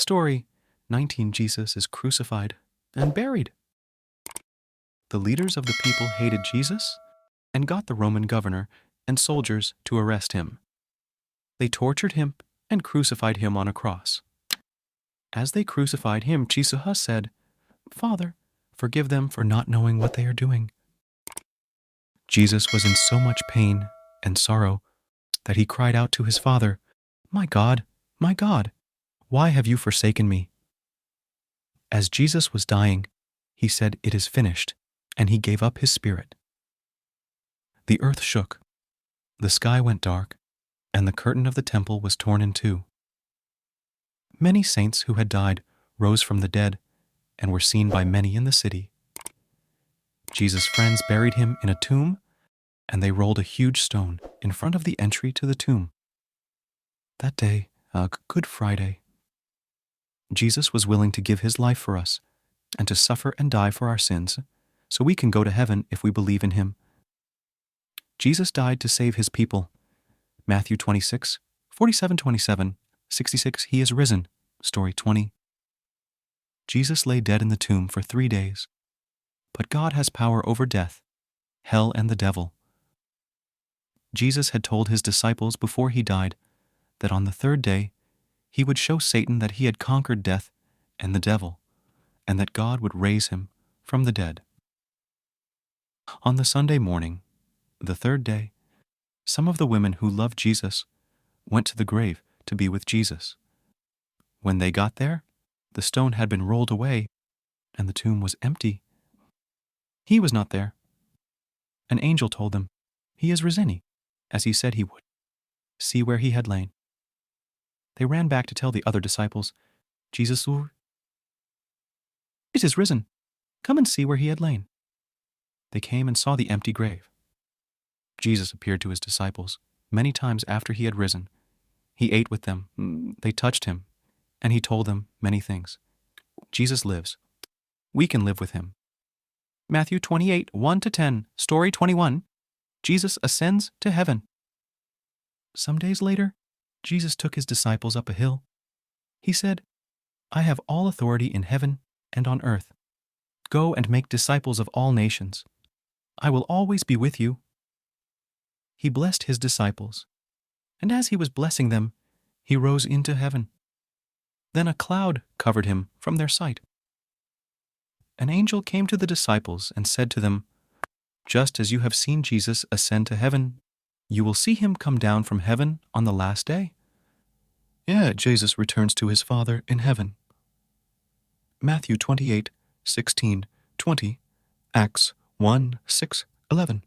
Story 19. Jesus is crucified and buried. The leaders of the people hated Jesus and got the Roman governor and soldiers to arrest him. They tortured him and crucified him on a cross. As they crucified him, Jesus said, "Father, forgive them for not knowing what they are doing." Jesus was in so much pain and sorrow that he cried out to his Father, my God, why have you forsaken me?" As Jesus was dying, he said, "It is finished," and he gave up his spirit. The earth shook, the sky went dark, and the curtain of the temple was torn in two. Many saints who had died rose from the dead and were seen by many in the city. Jesus' friends buried him in a tomb, and they rolled a huge stone in front of the entry to the tomb. That day, Good Friday, Jesus was willing to give his life for us and to suffer and die for our sins so we can go to heaven if we believe in him. Jesus died to save his people. Matthew 26, 47-27, 66, he is risen. Story 20. Jesus lay dead in the tomb for 3 days. But God has power over death, hell, and the devil. Jesus had told his disciples before he died that on the third day he would show Satan that he had conquered death and the devil, and that God would raise him from the dead. On the Sunday morning, the third day, some of the women who loved Jesus went to the grave to be with Jesus. When they got there, the stone had been rolled away and the tomb was empty. He was not there. An angel told them, "He is risen, as he said he would. See where he had lain." They ran back to tell the other disciples, "Jesus, it is risen. Come and see where he had lain." They came and saw the empty grave. Jesus appeared to his disciples many times after he had risen. He ate with them, they touched him, and he told them many things. Jesus lives. We can live with him. Matthew 28, 1-10, Story 21. Jesus ascends to heaven. Some days later, Jesus took his disciples up a hill. He said, "I have all authority in heaven and on earth. Go and make disciples of all nations. I will always be with you." He blessed his disciples, and as he was blessing them, he rose into heaven. Then a cloud covered him from their sight. An angel came to the disciples and said to them, "Just as you have seen Jesus ascend to heaven, you will see him come down from heaven on the last day." Jesus returns to his Father in heaven. Matthew 28, 16, 20, Acts 1, 6, 11.